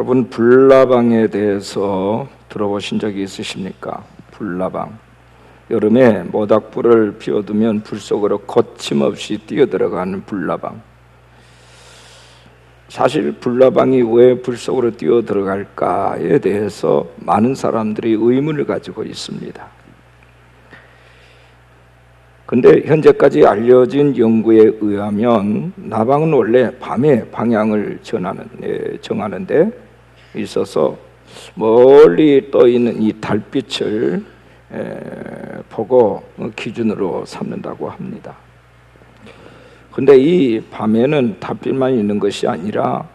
여러분, 불나방에 대해서 들어보신 적이 있으십니까? 불나방. 여름에 모닥불을 피워두면 불 속으로 거침없이 뛰어들어가는 불나방. 사실 불나방이 왜 불 속으로 뛰어들어갈까에 대해서 많은 사람들이 의문을 가지고 있습니다. 근데 현재까지 알려진 연구에 의하면 나방은 원래 밤에 방향을 정하는 데 있어서 멀리 떠 있는 이 달빛을 보고 기준으로 삼는다고 합니다. 근데 이 밤에는 달빛만 있는 것이 아니라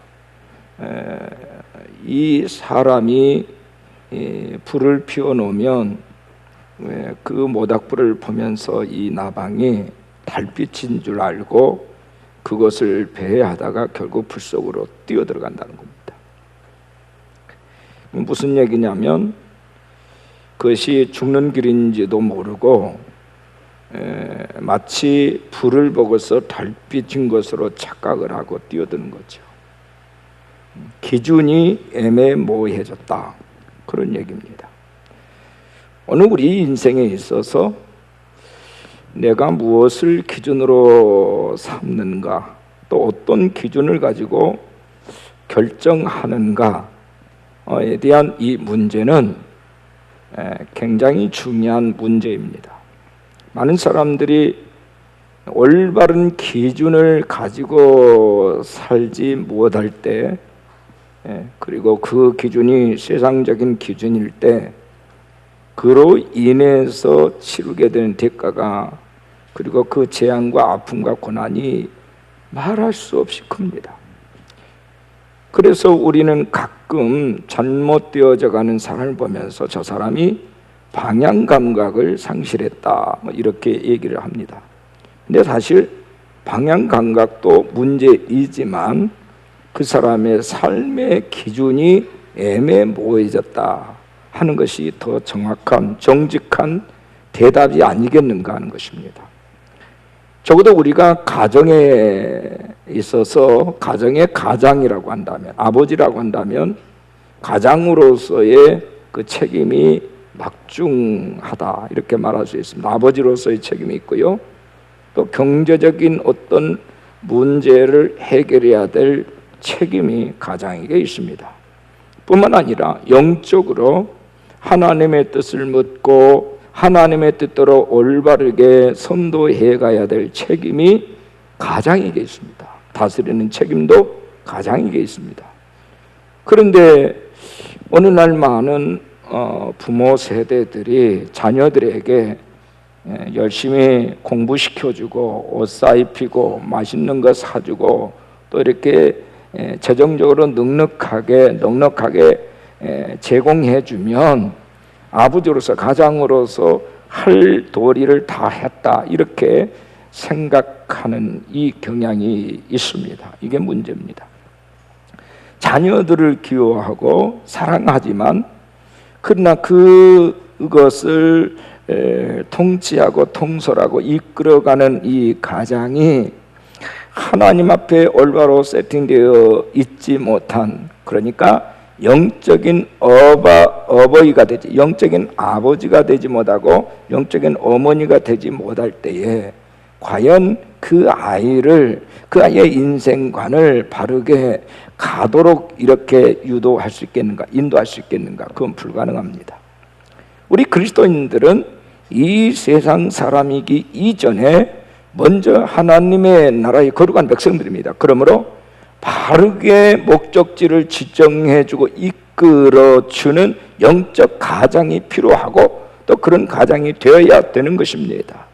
이 사람이 불을 피워 놓으면 그 모닥불을 보면서 이 나방이 달빛인 줄 알고 그것을 배회하다가 결국 불 속으로 뛰어들어간다는 겁니다. 무슨 얘기냐면 그것이 죽는 길인지도 모르고 마치 불을 보고서 달빛인 것으로 착각을 하고 뛰어드는 거죠. 기준이 애매모호해졌다, 그런 얘기입니다. 오늘 우리 인생에 있어서 내가 무엇을 기준으로 삼는가, 또 어떤 기준을 가지고 결정하는가에 대한 이 문제는 굉장히 중요한 문제입니다. 많은 사람들이 올바른 기준을 가지고 살지 못할 때, 그리고 그 기준이 세상적인 기준일 때 그로 인해서 치르게 되는 대가가, 그리고 그 재앙과 아픔과 고난이 말할 수 없이 큽니다. 그래서 우리는 가끔 잘못되어져 가는 사람을 보면서 저 사람이 방향 감각을 상실했다, 이렇게 얘기를 합니다. 근데 사실 방향 감각도 문제이지만 그 사람의 삶의 기준이 애매모호해졌다 하는 것이 더 정확한, 정직한 대답이 아니겠는가 하는 것입니다. 적어도 우리가 가정에 있어서 가정의 가장이라고 한다면, 아버지라고 한다면 가장으로서의 그 책임이 막중하다, 이렇게 말할 수 있습니다. 아버지로서의 책임이 있고요, 또 경제적인 어떤 문제를 해결해야 될 책임이 가장에게 있습니다. 뿐만 아니라 영적으로 하나님의 뜻을 묻고 하나님의 뜻대로 올바르게 선도해 가야 될 책임이 가장에게 있습니다. 다스리는 책임도 가장에게 있습니다. 그런데 어느 날 많은 부모 세대들이 자녀들에게 열심히 공부시켜주고 옷 사입히고 맛있는 거 사주고 또 이렇게 재정적으로 넉넉하게 제공해주면 아버지로서, 가장으로서 할 도리를 다 했다, 이렇게 생각하는 이 경향이 있습니다. 이게 문제입니다. 자녀들을 기호하고 사랑하지만 그러나 그것을 통치하고 통솔하고 이끌어가는 이 가장이 하나님 앞에 올바로 세팅되어 있지 못한, 그러니까 영적인 어버이가 되지, 영적인 아버지가 되지 못하고 영적인 어머니가 되지 못할 때에 과연 그 아이의 인생관을 바르게 가도록 이렇게 유도할 수 있겠는가, 인도할 수 있겠는가? 그건 불가능합니다. 우리 그리스도인들은 이 세상 사람이기 이전에 먼저 하나님의 나라에 거룩한 백성들입니다. 그러므로 바르게 목적지를 지정해주고 이끌어주는 영적 가장이 필요하고 또 그런 가장이 되어야 되는 것입니다.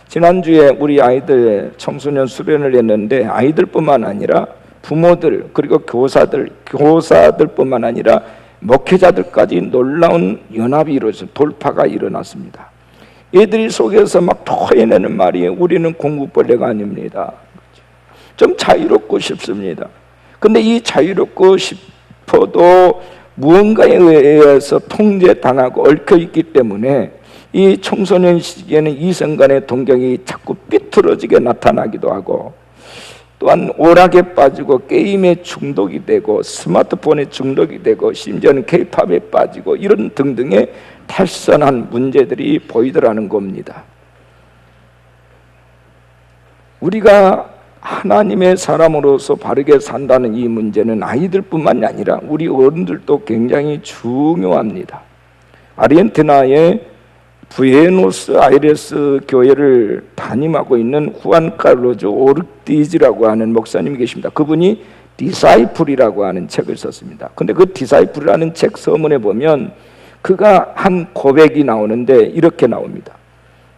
지난주에 우리 아이들 청소년 수련을 했는데 아이들뿐만 아니라 부모들, 그리고 교사들뿐만 아니라 목회자들까지 놀라운 연합이 이루어져서 돌파가 일어났습니다. 애들이 속에서 막 토해내는 말이 우리는 공부벌레가 아닙니다. 좀 자유롭고 싶습니다. 근데 이 자유롭고 싶어도 무언가에 의해서 통제당하고 얽혀있기 때문에 이 청소년 시기에는 이성 간의 동경이 자꾸 삐뚤어지게 나타나기도 하고 또한 오락에 빠지고 게임에 중독이 되고 스마트폰에 중독이 되고 심지어는 K-팝에 빠지고 이런 등등의 탈선한 문제들이 보이더라는 겁니다. 우리가 하나님의 사람으로서 바르게 산다는 이 문제는 아이들뿐만이 아니라 우리 어른들도 굉장히 중요합니다. 아르헨티나의 부에노스아이레스 교회를 담임하고 있는 후안 칼로즈 오르티즈라고 하는 목사님이 계십니다. 그분이 디사이플이라고 하는 책을 썼습니다. 근데 그 디사이플이라는 책 서문에 보면 그가 한 고백이 나오는데 이렇게 나옵니다.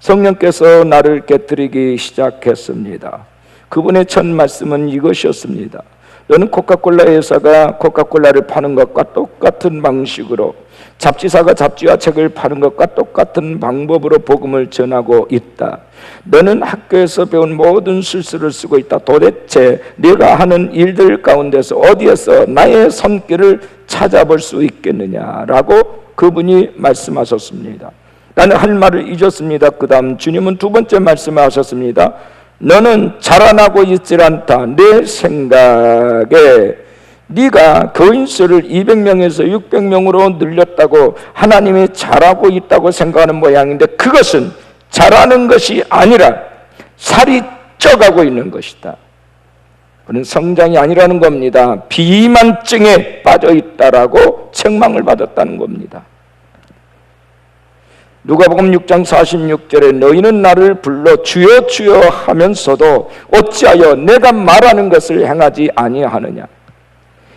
성령께서 나를 깨뜨리기 시작했습니다. 그분의 첫 말씀은 이것이었습니다. 너는 코카콜라 회사가 코카콜라를 파는 것과 똑같은 방식으로, 잡지사가 잡지와 책을 파는 것과 똑같은 방법으로 복음을 전하고 있다. 너는 학교에서 배운 모든 술수를 쓰고 있다. 도대체 네가 하는 일들 가운데서 어디에서 나의 손길을 찾아볼 수 있겠느냐라고 그분이 말씀하셨습니다. 나는 할 말을 잊었습니다. 그 다음 주님은 두 번째 말씀을 하셨습니다. 너는 자라나고 있질 않다. 내 생각에 네가 교인 수를 200명에서 600명으로 늘렸다고 하나님이 잘하고 있다고 생각하는 모양인데 그것은 잘하는 것이 아니라 살이 쪄가고 있는 것이다. 그는 성장이 아니라는 겁니다. 비만증에 빠져 있다라고 책망을 받았다는 겁니다. 누가복음 6장 46절에 너희는 나를 불러 주여 주여 하면서도 어찌하여 내가 말하는 것을 행하지 아니하느냐.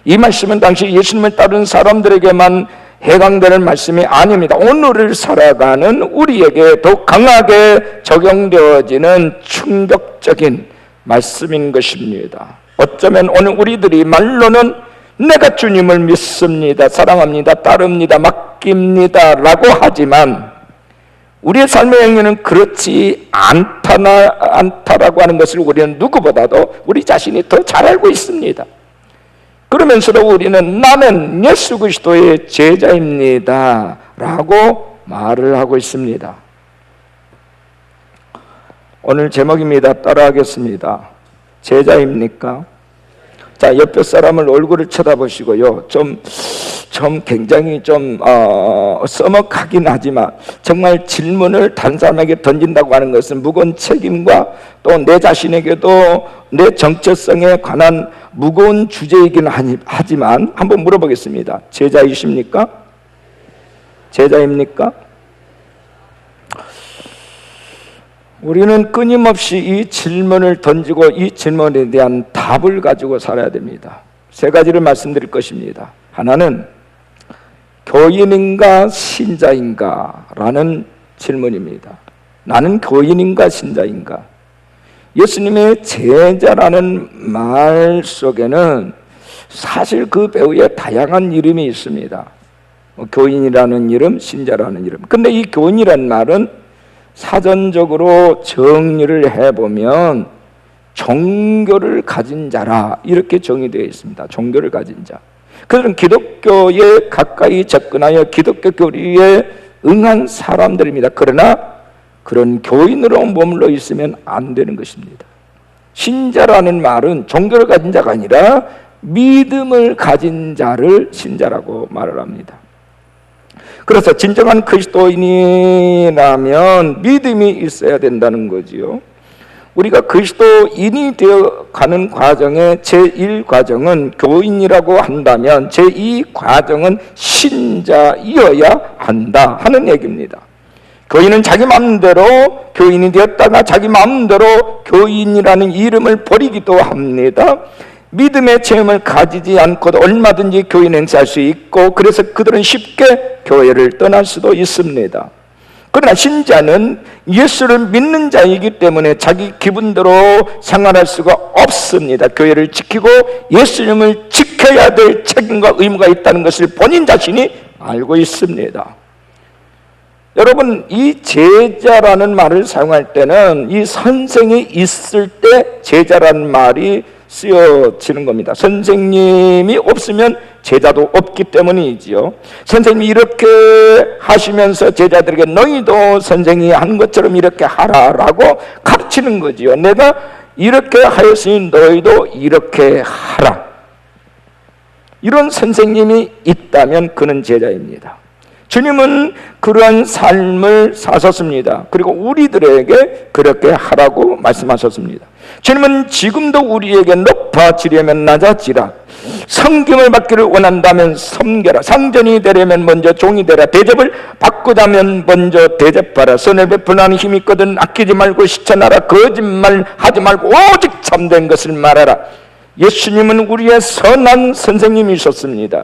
이 말씀은 당시 예수님을 따르는 사람들에게만 해당되는 말씀이 아닙니다. 오늘을 살아가는 우리에게 더욱 강하게 적용되어지는 충격적인 말씀인 것입니다. 어쩌면 오늘 우리들이 말로는 내가 주님을 믿습니다, 사랑합니다, 따릅니다, 맡깁니다 라고 하지만 우리의 삶의 행위는 그렇지 않다라고 하는 것을 우리는 누구보다도 우리 자신이 더 잘 알고 있습니다. 그러면서도 우리는 나는 예수 그리스도의 제자입니다 라고 말을 하고 있습니다. 오늘 제목입니다. 따라하겠습니다. 제자입니까? 자, 옆에 사람을 얼굴을 쳐다보시고요. 좀 굉장히 써먹하긴 하지만 정말 질문을 다른 사람에게 던진다고 하는 것은 무거운 책임과 또 내 자신에게도 내 정체성에 관한 무거운 주제이긴 하지만 한번 물어보겠습니다. 제자이십니까? 제자입니까? 우리는 끊임없이 이 질문을 던지고 이 질문에 대한 답을 가지고 살아야 됩니다. 세 가지를 말씀드릴 것입니다. 하나는 교인인가 신자인가 라는 질문입니다. 나는 교인인가 신자인가? 예수님의 제자라는 말 속에는 사실 그 배우에 다양한 이름이 있습니다. 교인이라는 이름, 신자라는 이름. 근데 이 교인이라는 말은 사전적으로 정리를 해보면 종교를 가진 자라 이렇게 정의되어 있습니다. 종교를 가진 자. 그들은 기독교에 가까이 접근하여 기독교 교리에 응한 사람들입니다. 그러나 그런 교인으로 머물러 있으면 안 되는 것입니다. 신자라는 말은 종교를 가진 자가 아니라 믿음을 가진 자를 신자라고 말을 합니다. 그래서 진정한 그리스도인이라면 믿음이 있어야 된다는 거지요. 우리가 그리스도인이 되어가는 과정의 제1과정은 교인이라고 한다면 제2 과정은 신자이어야 한다 하는 얘기입니다. 교인은 자기 마음대로 교인이 되었다가 자기 마음대로 교인이라는 이름을 버리기도 합니다. 믿음의 체험을 가지지 않고도 얼마든지 교인 행세할 수 있고 그래서 그들은 쉽게 교회를 떠날 수도 있습니다. 그러나 신자는 예수를 믿는 자이기 때문에 자기 기분대로 생활할 수가 없습니다. 교회를 지키고 예수님을 지켜야 될 책임과 의무가 있다는 것을 본인 자신이 알고 있습니다. 여러분, 이 제자라는 말을 사용할 때는 이 선생이 있을 때 제자라는 말이 쓰여지는 겁니다. 선생님이 없으면 제자도 없기 때문이지요. 선생님이 이렇게 하시면서 제자들에게 너희도 선생이 한 것처럼 이렇게 하라라고 가르치는 거지요. 내가 이렇게 하였으니 너희도 이렇게 하라. 이런 선생님이 있다면 그는 제자입니다. 주님은 그러한 삶을 사셨습니다. 그리고 우리들에게 그렇게 하라고 말씀하셨습니다. 주님은 지금도 우리에게 높아지려면 낮아지라, 섬김을 받기를 원한다면 섬겨라, 상전이 되려면 먼저 종이 되라, 대접을 받고자면 먼저 대접하라, 선을 베풀라는 힘이 있거든 아끼지 말고 실천하라, 거짓말 하지 말고 오직 참된 것을 말하라. 예수님은 우리의 선한 선생님이셨습니다.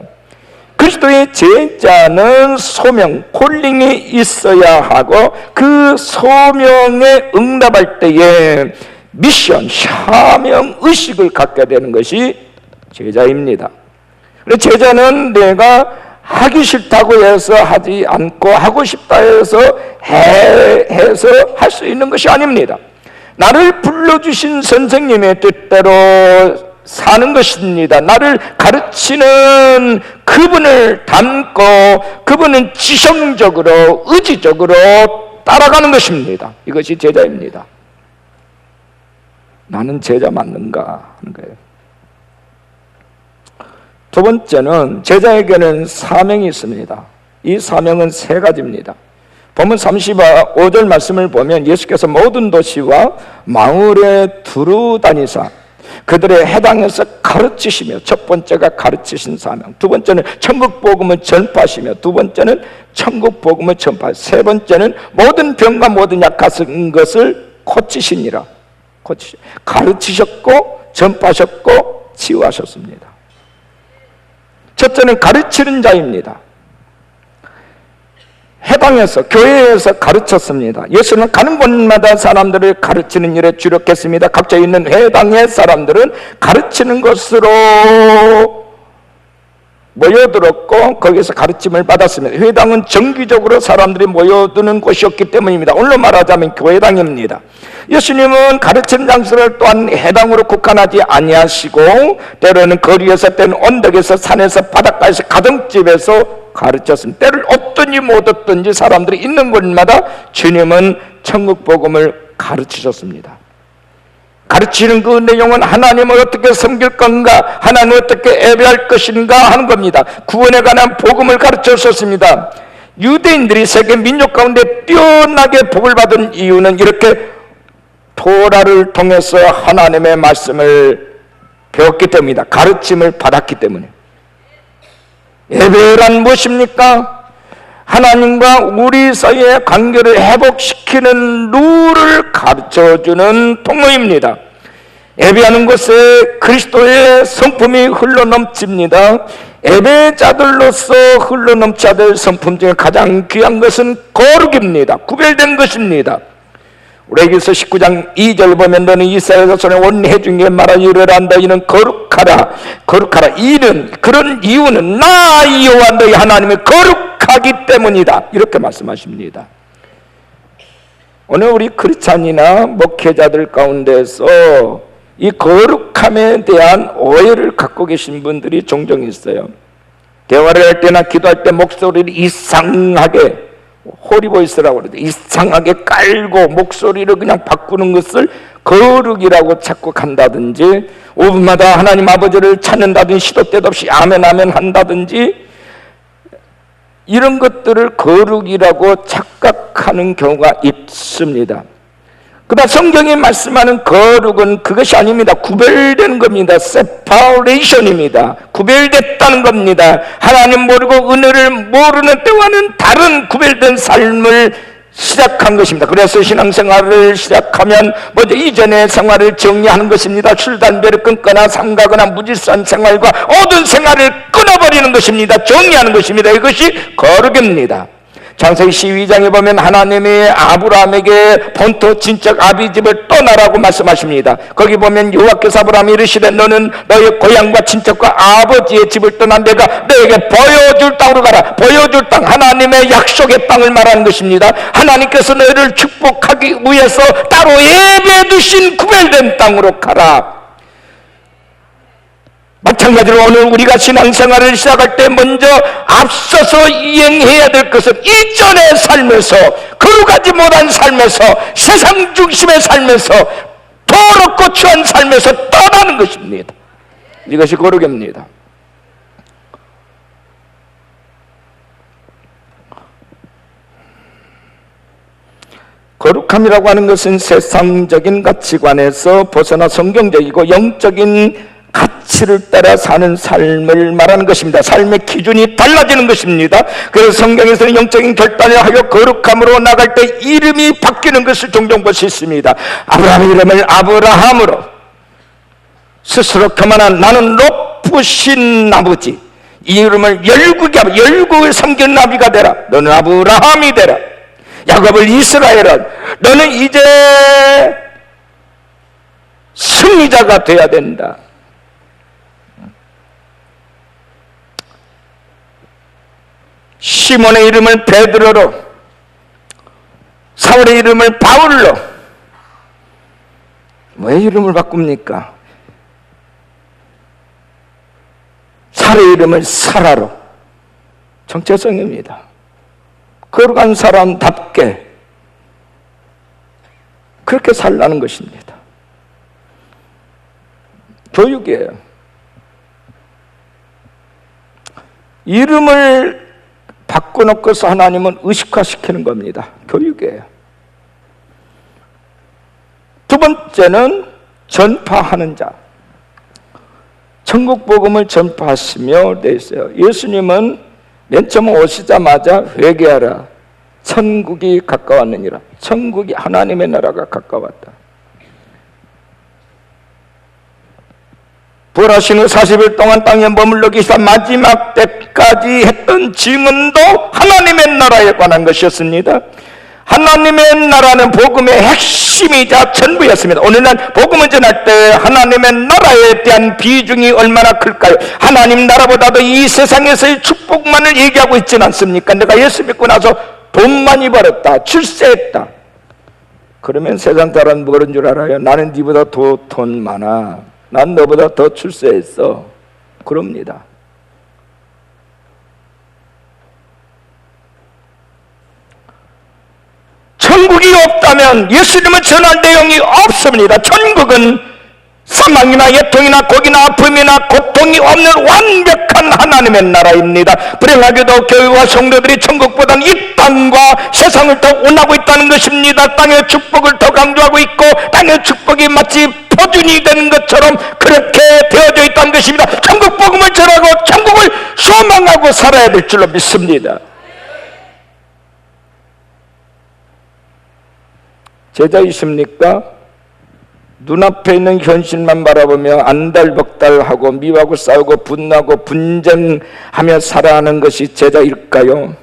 그리스도의 제자는 소명, 콜링이 있어야 하고 그 소명에 응답할 때에 미션, 사명 의식을 갖게 되는 것이 제자입니다. 제자는 내가 하기 싫다고 해서 하지 않고 하고 싶다 해서 해서 할 수 있는 것이 아닙니다. 나를 불러주신 선생님의 뜻대로 사는 것입니다. 나를 가르치는 그분을 닮고 그분은 지성적으로 의지적으로 따라가는 것입니다. 이것이 제자입니다. 나는 제자 맞는가 하는 거예요. 두 번째는 제자에게는 사명이 있습니다. 이 사명은 세 가지입니다. 본문 35절 말씀을 보면 예수께서 모든 도시와 마을에 두루 다니사 그들의 해당에서 가르치시며, 첫 번째가 가르치신 사명, 두 번째는 천국 복음을 전파하시며, 두 번째는 천국 복음을 전파, 세 번째는 모든 병과 모든 약한 것을 고치시니라. 가르치셨고 전파하셨고 치유하셨습니다. 첫째는 가르치는 자입니다. 해당에서, 교회에서 가르쳤습니다. 예수는 가는 곳마다 사람들을 가르치는 일에 주력했습니다. 각자 있는 회당의 사람들은 가르치는 것으로 모여들었고 거기서 가르침을 받았습니다. 회당은 정기적으로 사람들이 모여드는 곳이었기 때문입니다. 오늘로 말하자면 교회당입니다. 예수님은 가르치는 장소를 또한 회당으로 국한하지 아니하시고 때로는 거리에서, 때로는 언덕에서, 산에서, 바닷가에서, 가정집에서 가르쳤습니다. 때를 얻든지 못 얻든지 사람들이 있는 곳마다 주님은 천국 복음을 가르치셨습니다. 가르치는 그 내용은 하나님을 어떻게 섬길 건가, 하나님을 어떻게 예배할 것인가 하는 겁니다. 구원에 관한 복음을 가르쳤었습니다. 유대인들이 세계 민족 가운데 뛰어나게 복을 받은 이유는 이렇게 토라를 통해서 하나님의 말씀을 배웠기 때문이다. 가르침을 받았기 때문에. 예배란 무엇입니까? 하나님과 우리 사이의 관계를 회복시키는 룰을 가르쳐주는 통로입니다. 예배하는 곳에 그리스도의 성품이 흘러넘칩니다. 예배자들로서 흘러넘쳐야 될 성품 중에 가장 귀한 것은 거룩입니다. 구별된 것입니다. 레위기서 19장 2절 보면 너는 이스라엘 자손의 온 회중에게 말하여 이르라 너희는 거룩하라. 그런 이유는 나 여호와 너희 하나님이 거룩하기 때문이다. 이렇게 말씀하십니다. 오늘 우리 크리스찬이나 목회자들 가운데서 이 거룩함에 대한 오해를 갖고 계신 분들이 종종 있어요. 대화를 할 때나 기도할 때 목소리를 이상하게, 호리보이스라고 그러죠. 이상하게 깔고 목소리를 그냥 바꾸는 것을 거룩이라고 착각한다든지, 5분마다 하나님 아버지를 찾는다든지, 시도 때도 없이 아멘 아멘 한다든지, 이런 것들을 거룩이라고 착각하는 경우가 있습니다. 그러나 성경이 말씀하는 거룩은 그것이 아닙니다. 구별된 겁니다. separation입니다. 구별됐다는 겁니다. 하나님 모르고 은혜를 모르는 때와는 다른 구별된 삶을 시작한 것입니다. 그래서 신앙생활을 시작하면 먼저 이전의 생활을 정리하는 것입니다. 술, 담배를 끊거나 삼가거나 무질서한 생활과 모든 생활을 끊어버리는 것입니다. 정리하는 것입니다. 이것이 거룩입니다. 창세기 12장에 보면 하나님이 아브라함에게 본토 친척 아비집을 떠나라고 말씀하십니다. 거기 보면 여호와께서 아브라함이 이르시되 너는 너의 고향과 친척과 아버지의 집을 떠나 내가 너에게 보여줄 땅으로 가라. 보여줄 땅, 하나님의 약속의 땅을 말하는 것입니다. 하나님께서 너희를 축복하기 위해서 따로 예배해 두신 구별된 땅으로 가라. 마찬가지로 오늘 우리가 신앙생활을 시작할 때 먼저 앞서서 이행해야 될 것은 이전의 삶에서, 거룩하지 못한 삶에서, 세상 중심의 삶에서 더럽고 추한 삶에서 떠나는 것입니다. 이것이 거룩입니다. 거룩함이라고 하는 것은 세상적인 가치관에서 벗어나 성경적이고 영적인 가치를 따라 사는 삶을 말하는 것입니다. 삶의 기준이 달라지는 것입니다. 그래서 성경에서는 영적인 결단을 하여 거룩함으로 나갈 때 이름이 바뀌는 것을 종종 볼 수 있습니다. 아브라함의 이름을 아브라함으로, 스스로 그만한 나는 높으신 아버지, 이 이름을 열국을 섬기는 나비가 되라. 너는 아브라함이 되라. 야곱을 이스라엘아, 너는 이제 승리자가 되어야 된다. 시몬의 이름을 베드로로, 사울의 이름을 바울로. 왜 이름을 바꿉니까? 살의 이름을 사라로. 정체성입니다. 거룩한 사람답게 그렇게 살라는 것입니다. 교육이에요. 이름을 바꿔놓고서 하나님은 의식화시키는 겁니다. 교육이에요. 두 번째는 전파하는 자. 천국 복음을 전파하시며 되어 있어요. 예수님은 맨 처음 오시자마자 회개하라. 천국이 가까웠느니라. 천국이, 하나님의 나라가 가까웠다. 부활하신 후 40일 동안 땅에 머물러 계시다 마지막 때까지 했던 증언도 하나님의 나라에 관한 것이었습니다. 하나님의 나라는 복음의 핵심이자 전부였습니다. 오늘날 복음을 전할 때 하나님의 나라에 대한 비중이 얼마나 클까요? 하나님 나라보다도 이 세상에서의 축복만을 얘기하고 있지는 않습니까? 내가 예수 믿고 나서 돈 많이 벌었다, 출세했다. 그러면 세상 사람은 뭐는 줄 알아요? 나는 네보다 더 돈 많아, 난 너보다 더 출세했어. 그럽니다. 천국이 없다면 예수님을 전할 내용이 없습니다. 천국은 사망이나 예통이나 고기나 아픔이나 고통이 없는 완벽한 하나님의 나라입니다. 불행하게도 교회와 성도들이 천국보다는 이 땅과 세상을 더 원하고 있다는 것입니다. 땅의 축복을 더 강조하고 있고 땅의 축복이 마치 표준이 되는 것처럼 그렇게 되어져 있다는 것입니다. 천국 복음을 전하고 천국을 소망하고 살아야 될 줄로 믿습니다. 제자이십니까? 눈앞에 있는 현실만 바라보며 안달복달하고 미워하고 싸우고 분노하고 분쟁하며 살아가는 것이 제자일까요?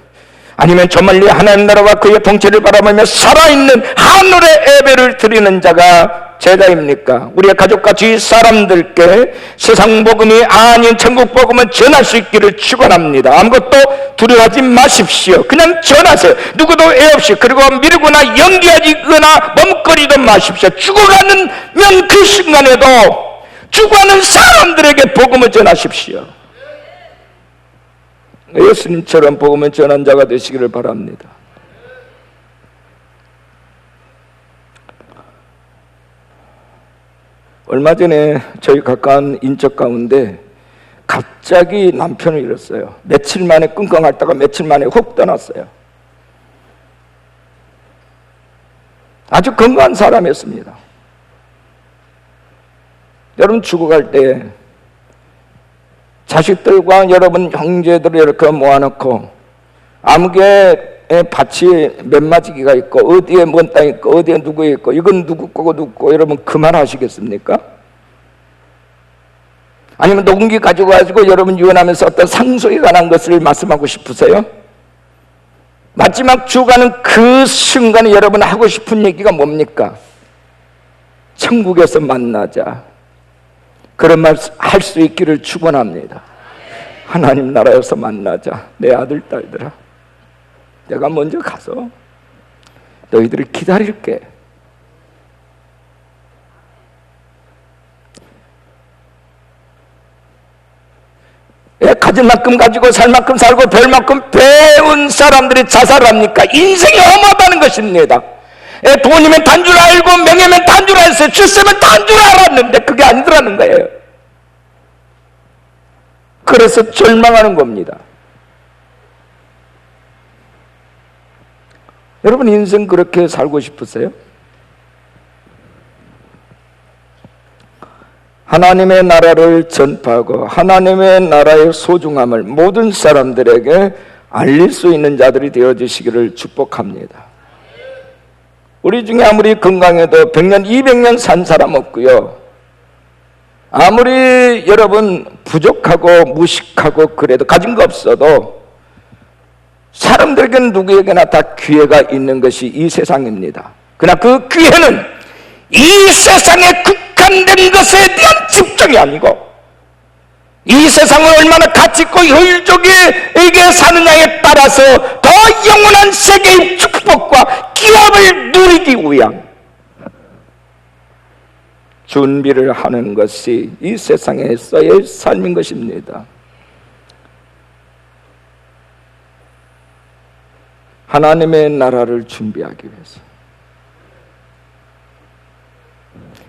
아니면 저 멀리 하나님 나라와 그의 통치를 바라보며 살아있는 하늘의 예배를 드리는 자가 제자입니까? 우리의 가족과 주위 사람들께 세상 복음이 아닌 천국 복음을 전할 수 있기를 축원합니다. 아무것도 두려워하지 마십시오. 그냥 전하세요. 누구도 애 없이. 그리고 미루거나 연기하거나 멈거리도 마십시오. 죽어가는 그 순간에도 죽어가는 사람들에게 복음을 전하십시오. 예수님처럼 복음을 전한 자가 되시기를 바랍니다. 얼마 전에 저희 가까운 인적 가운데 갑자기 남편을 잃었어요. 며칠 만에 끙끙 앓다가 며칠 만에 훅 떠났어요. 아주 건강한 사람이었습니다. 여러분, 죽어갈 때 자식들과 여러분 형제들을 이렇게 모아놓고 아무개 밭이 몇 마지기가 있고 어디에 뭔 땅이 있고 어디에 누구 있고 이건 누구 거고 누구 거고 여러분 그만하시겠습니까? 아니면 녹음기 가지고 여러분 유언하면서 어떤 상속에 관한 것을 말씀하고 싶으세요? 마지막 죽어가는 그 순간에 여러분 하고 싶은 얘기가 뭡니까? 천국에서 만나자. 그런 말 할 수 있기를 축원합니다. 하나님 나라에서 만나자. 내 아들 딸들아, 내가 먼저 가서 너희들을 기다릴게. 가진 만큼 가지고 살 만큼 살고 별 만큼 배운 사람들이 자살합니까? 인생이 험하다는 것입니다. 돈이면 단 줄 알고 명예면 단 줄 알았어요. 출세면 단 줄 알았는데 그게 아니더라는 거예요. 그래서 절망하는 겁니다. 여러분 인생 그렇게 살고 싶으세요? 하나님의 나라를 전파하고 하나님의 나라의 소중함을 모든 사람들에게 알릴 수 있는 자들이 되어주시기를 축복합니다. 우리 중에 아무리 건강해도 100년, 200년 산 사람 없고요. 아무리 여러분 부족하고 무식하고 그래도 가진 거 없어도 사람들에게는 누구에게나 다 기회가 있는 것이 이 세상입니다. 그러나 그 기회는 이 세상에 국한된 것에 대한 집중이 아니고 이 세상을 얼마나 가치 있고 효율적이게 사느냐에 따라서 더 영원한 세계의 축복과 기업을 누리기 위한 준비를 하는 것이 이 세상에서의 삶인 것입니다. 하나님의 나라를 준비하기 위해서,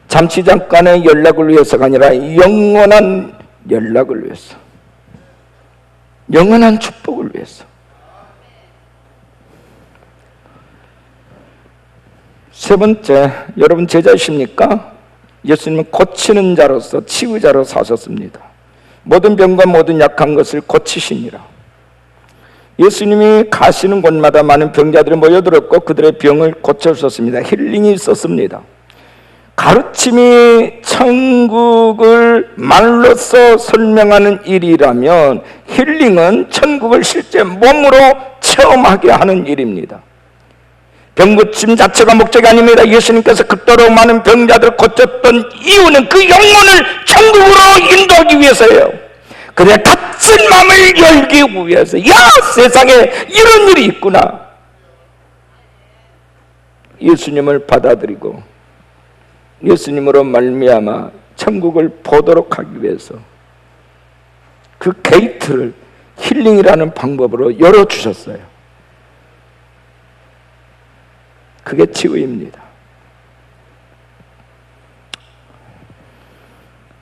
잠시 잠깐의 연락을 위해서가 아니라 영원한 연락을 위해서, 영원한 축복을 위해서. 세 번째, 여러분 제자이십니까? 예수님은 고치는 자로서 치유자로 사셨습니다. 모든 병과 모든 약한 것을 고치시니라. 예수님이 가시는 곳마다 많은 병자들이 모여들었고 그들의 병을 고쳐주셨습니다. 힐링이 있었습니다. 가르침이 천국을 말로써 설명하는 일이라면 힐링은 천국을 실제 몸으로 체험하게 하는 일입니다. 병고침 자체가 목적이 아닙니다. 예수님께서 그토록 많은 병자들을 고쳤던 이유는 그 영혼을 천국으로 인도하기 위해서예요. 그들의 닫힌 마음을 열기 위해서. 야, 세상에 이런 일이 있구나. 예수님을 받아들이고 예수님으로 말미암아 천국을 보도록 하기 위해서 그 게이트를 힐링이라는 방법으로 열어주셨어요. 그게 치유입니다.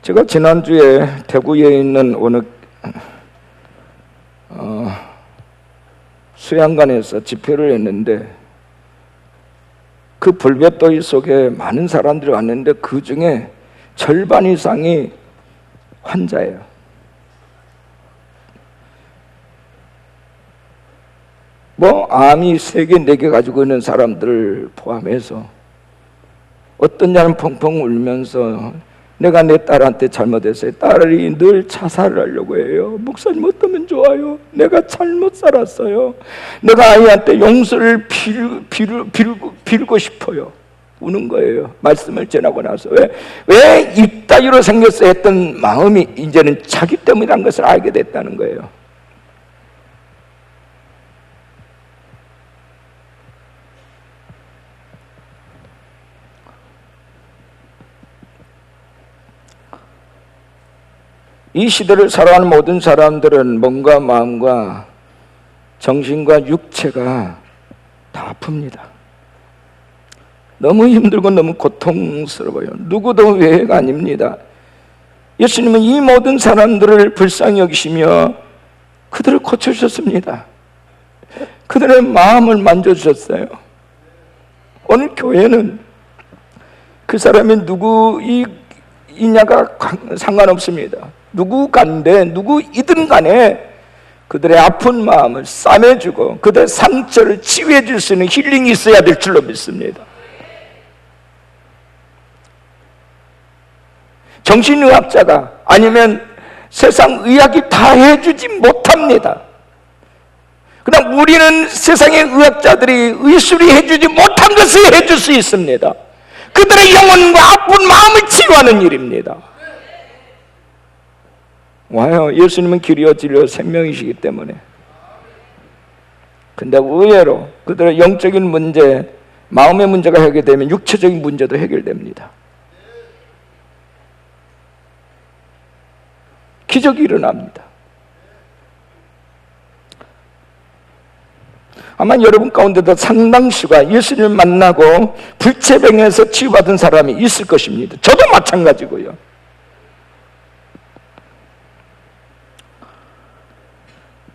제가 지난주에 대구에 있는 어느 수양관에서 집회를 했는데 그 불볕더위 속에 많은 사람들이 왔는데 그 중에 절반 이상이 환자예요. 암이 3개, 4개 가지고 있는 사람들을 포함해서 어떤 자는 펑펑 울면서 내가 내 딸한테 잘못했어요. 딸이 늘 자살을 하려고 해요. 목사님 어떠면 좋아요? 내가 잘못 살았어요. 내가 아이한테 용서를 빌고 싶어요. 우는 거예요. 말씀을 전하고 나서 왜 이따위로 생겼어 했던 마음이 이제는 자기 때문이라는 것을 알게 됐다는 거예요. 이 시대를 살아가는 모든 사람들은 몸과 마음과 정신과 육체가 다 아픕니다. 너무 힘들고 너무 고통스러워요. 누구도 외회가 아닙니다. 예수님은 이 모든 사람들을 불쌍히 여기시며 그들을 고쳐주셨습니다. 그들의 마음을 만져주셨어요. 오늘 교회는 그 사람이 누구이냐가 상관없습니다. 누구간데 누구이든 간에 그들의 아픈 마음을 싸매주고 그들의 상처를 치유해 줄 수 있는 힐링이 있어야 될 줄로 믿습니다. 정신의학자가 아니면 세상 의학이 다 해주지 못합니다. 그러나 우리는 세상의 의학자들이 의술이 해주지 못한 것을 해줄 수 있습니다. 그들의 영혼과 아픈 마음을 치유하는 일입니다. 와요. 예수님은 길이요 진리요 생명이시기 때문에. 근데 의외로 그들의 영적인 문제, 마음의 문제가 해결되면 육체적인 문제도 해결됩니다. 기적이 일어납니다. 아마 여러분 가운데도 상당수가 예수님을 만나고 불체병에서 치유받은 사람이 있을 것입니다. 저도 마찬가지고요.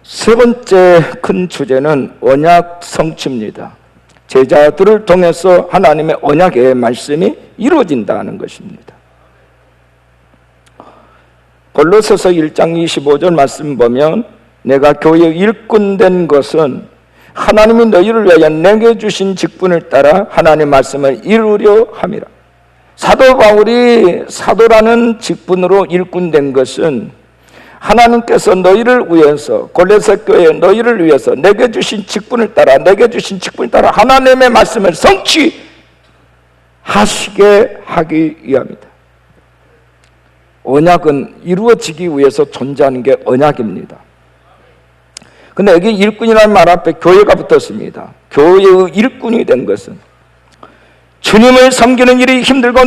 세 번째 큰 주제는 언약 성취입니다. 제자들을 통해서 하나님의 언약의 말씀이 이루어진다는 것입니다. 골로새서 1장 25절 말씀 보면 내가 교회의 일꾼 된 것은 하나님이 너희를 위하여 내게 주신 직분을 따라 하나님의 말씀을 이루려 함이라. 사도 바울이 사도라는 직분으로 일꾼 된 것은 하나님께서 너희를 위해서, 골로새 교회 너희를 위해서 내게 주신 직분을 따라 하나님의 말씀을 성취하시게 하기 위함이다. 언약은 이루어지기 위해서 존재하는 게 언약입니다. 근데 여기 일꾼이라는 말 앞에 교회가 붙었습니다. 교회의 일꾼이 된 것은 주님을 섬기는 일이 힘들고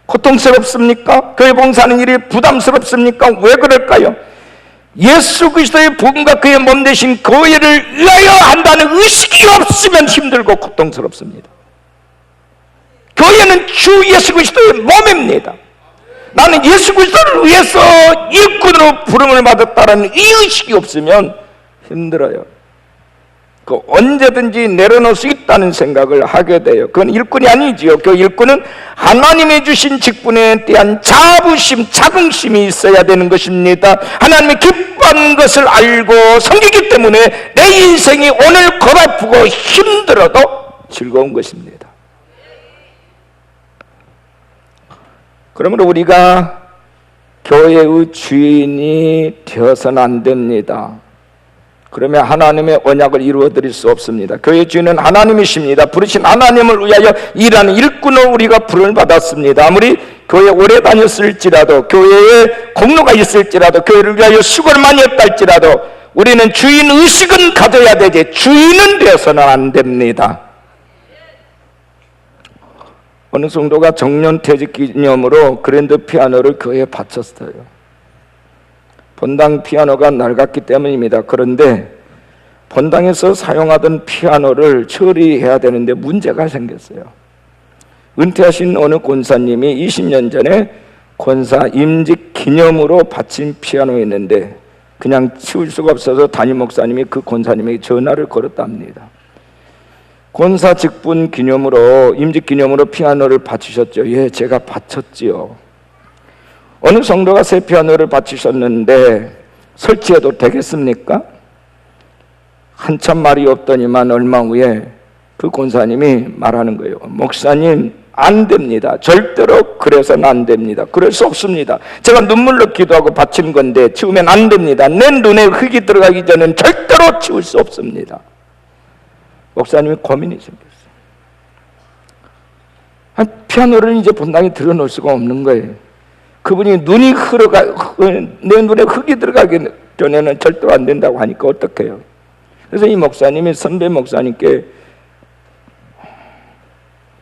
고통스럽습니까? 교회 봉사하는 일이 부담스럽습니까? 왜 그럴까요? 예수 그리스도의 복음과 그의 몸 대신 교회를 위하여 한다는 의식이 없으면 힘들고 고통스럽습니다. 교회는 주 예수 그리스도의 몸입니다. 나는 예수 그리스도를 위해서 일꾼으로 부름을 받았다는 이 의식이 없으면 힘들어요. 그 언제든지 내려놓을 수 있다는 생각을 하게 돼요. 그건 일꾼이 아니지요. 그 일꾼은 하나님이 주신 직분에 대한 자부심, 자긍심이 있어야 되는 것입니다. 하나님이 기뻐하는 것을 알고 섬기기 때문에 내 인생이 오늘 고달프고 힘들어도 즐거운 것입니다. 그러므로 우리가 교회의 주인이 되어서는 안 됩니다. 그러면 하나님의 언약을 이루어드릴 수 없습니다. 교회 주인은 하나님이십니다. 부르신 하나님을 위하여 일하는 일꾼으로 우리가 부름을 받았습니다. 아무리 교회 오래 다녔을지라도, 교회에 공로가 있을지라도, 교회를 위하여 수고를 많이 했다 할지라도 우리는 주인 의식은 가져야 되지 주인은 되어서는 안 됩니다. 어느 성도가 정년 퇴직 기념으로 그랜드 피아노를 교회에 바쳤어요. 본당 피아노가 낡았기 때문입니다. 그런데 본당에서 사용하던 피아노를 처리해야 되는데 문제가 생겼어요. 은퇴하신 어느 권사님이 20년 전에 권사 임직 기념으로 바친 피아노였는데 그냥 치울 수가 없어서 담임 목사님이 그 권사님에게 전화를 걸었답니다. 권사 직분 기념으로, 임직 기념으로 피아노를 바치셨죠? 예, 제가 바쳤지요. 어느 성도가 새 피아노를 바치셨는데 설치해도 되겠습니까? 한참 말이 없더니만 얼마 후에 그 권사님이 말하는 거예요. 목사님, 안 됩니다. 절대로 그래서는 안 됩니다. 그럴 수 없습니다. 제가 눈물로 기도하고 바친 건데 치우면 안 됩니다. 내 눈에 흙이 들어가기 전엔 절대로 치울 수 없습니다. 목사님이 고민이 생겼어요. 피아노를 이제 본당에 들여놓을 수가 없는 거예요. 그분이 눈이 내 눈에 흙이 들어가기 전에는 절대로 안 된다고 하니까 어떡해요? 그래서 이 목사님이 선배 목사님께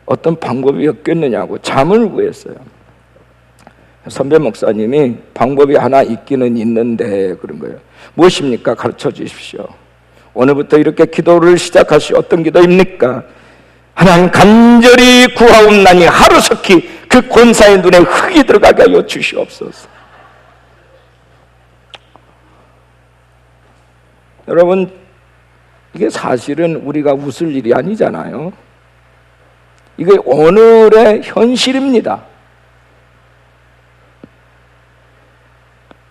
어떤 방법이 없겠느냐고 잠을 구했어요. 선배 목사님이 방법이 하나 있기는 있는데 그런 거예요. 무엇입니까? 가르쳐 주십시오. 오늘부터 이렇게 기도를 시작하시. 어떤 기도입니까? 하나님 간절히 구하옵나니 하루속히 그 권사의 눈에 흙이 들어가게 하여 주시옵소서. 여러분, 이게 사실은 우리가 웃을 일이 아니잖아요. 이게 오늘의 현실입니다.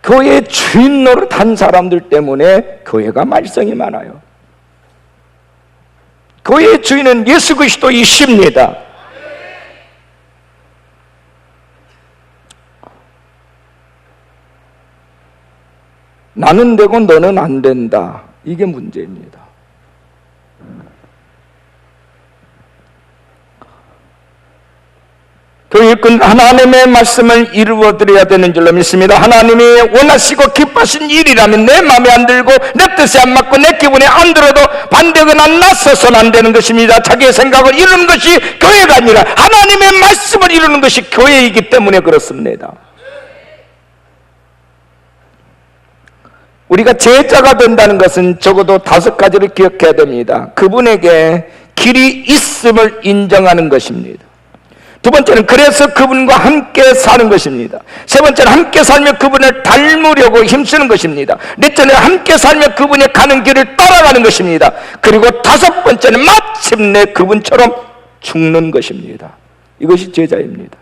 교회 주인 노릇한 사람들 때문에 교회가 말썽이 많아요. 교회의 주인은 예수 그리스도이십니다. 나는 되고 너는 안 된다. 이게 문제입니다. 교회일꾼 하나님의 말씀을 이루어드려야 되는 줄로 믿습니다. 하나님이 원하시고 기뻐하신 일이라면 내 마음에 안 들고 내 뜻에 안 맞고 내 기분에 안 들어도 반대거나 나서서는 안 되는 것입니다. 자기의 생각을 이루는 것이 교회가 아니라 하나님의 말씀을 이루는 것이 교회이기 때문에 그렇습니다. 우리가 제자가 된다는 것은 적어도 5가지를 기억해야 됩니다. 그분에게 길이 있음을 인정하는 것입니다. 두 번째는 그래서 그분과 함께 사는 것입니다. 세 번째는 함께 살며 그분을 닮으려고 힘쓰는 것입니다. 넷째는 함께 살며 그분의 가는 길을 따라가는 것입니다. 그리고 5번째는 마침내 그분처럼 죽는 것입니다. 이것이 제자입니다.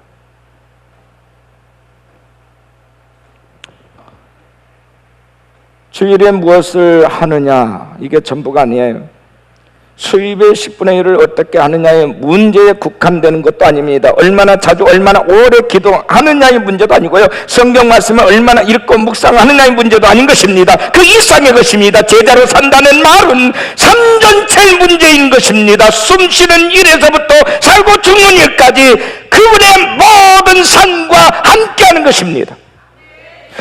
주일에 무엇을 하느냐, 이게 전부가 아니에요. 수입의 10분의 1을 어떻게 하느냐의 문제에 국한되는 것도 아닙니다. 얼마나 자주 얼마나 오래 기도하느냐의 문제도 아니고요, 성경 말씀을 얼마나 읽고 묵상하느냐의 문제도 아닌 것입니다. 그 이상의 것입니다. 제자로 산다는 말은 삶전체의 문제인 것입니다. 숨쉬는 일에서부터 살고 죽는 일까지 그분의 모든 삶과 함께하는 것입니다.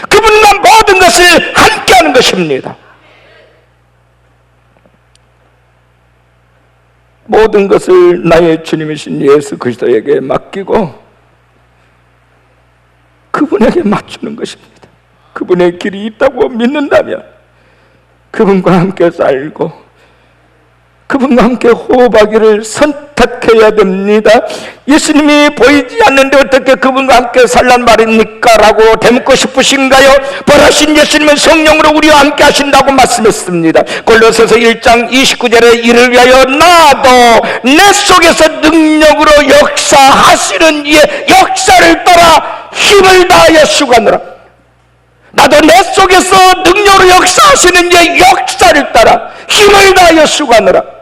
그분과 모든 것을 함께하는 것입니다. 모든 것을 나의 주님이신 예수 그리스도에게 맡기고 그분에게 맞추는 것입니다. 그분의 길이 있다고 믿는다면 그분과 함께 살고 그분과 함께 호흡하기를 선택해야 됩니다. 예수님이 보이지 않는데 어떻게 그분과 함께 살란 말입니까? 라고 대묻고 싶으신가요? 벌하신 예수님은 성령으로 우리와 함께 하신다고 말씀했습니다. 골로새서 1장 29절에 이를 위하여 나도 내 속에서 능력으로 역사하시는 이의 역사를 따라 힘을 다하여 수고하노라. 나도 내 속에서 능력으로 역사하시는 이의 역사를 따라 힘을 다하여 수고하노라.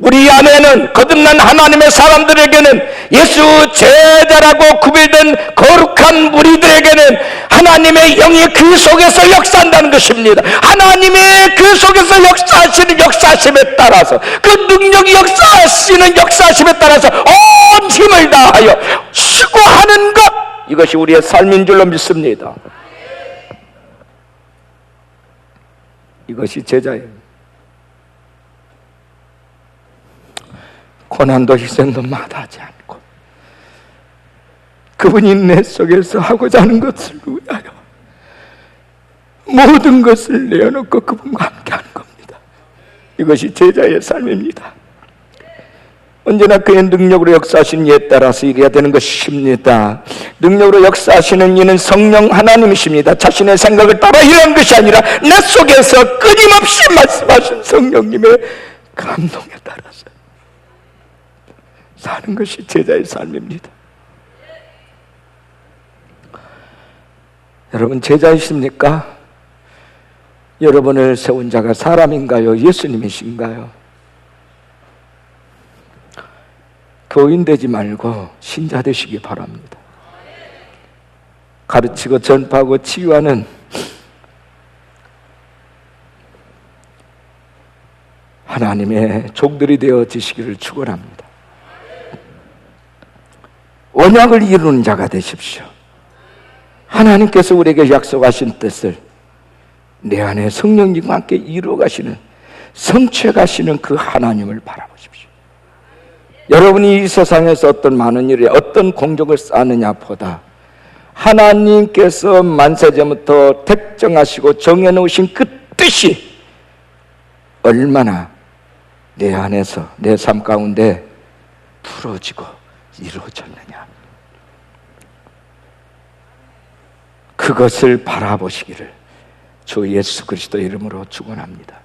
우리 안에는 거듭난 하나님의 사람들에게는 예수 제자라고 구별된 거룩한 무리들에게는 하나님의 영이 그 속에서 역사한다는 것입니다. 하나님의 그 속에서 역사하시는 역사하심에 따라서 그 능력이 역사하시는 역사하심에 따라서 온 힘을 다하여 수고하는 것, 이것이 우리의 삶인 줄로 믿습니다. 이것이 제자예요. 고난도 희생도 마다하지 않고 그분이 내 속에서 하고자 하는 것을 위하여 모든 것을 내어놓고 그분과 함께하는 겁니다. 이것이 제자의 삶입니다. 언제나 그의 능력으로 역사하신 이에 따라서 일해야 되는 것입니다. 능력으로 역사하시는 이는 성령 하나님이십니다. 자신의 생각을 따라 일하는 것이 아니라 내 속에서 끊임없이 말씀하신 성령님의 감동에 따라서 사는 것이 제자의 삶입니다. 여러분 제자이십니까? 여러분을 세운 자가 사람인가요? 예수님이신가요? 교인 되지 말고 신자 되시기 바랍니다. 가르치고 전파하고 치유하는 하나님의 종들이 되어지시기를 축원합니다. 언약을 이루는 자가 되십시오. 하나님께서 우리에게 약속하신 뜻을 내 안에 성령님과 함께 이루어가시는, 성취해가시는 그 하나님을 바라보십시오. 여러분이 이 세상에서 어떤 많은 일에 어떤 공적을 쌓느냐 보다 하나님께서 만세전부터 택정하시고 정해놓으신 그 뜻이 얼마나 내 안에서 내 삶 가운데 풀어지고 이루어졌느냐, 그것을 바라보시기를 주 예수 그리스도 이름으로 축원합니다.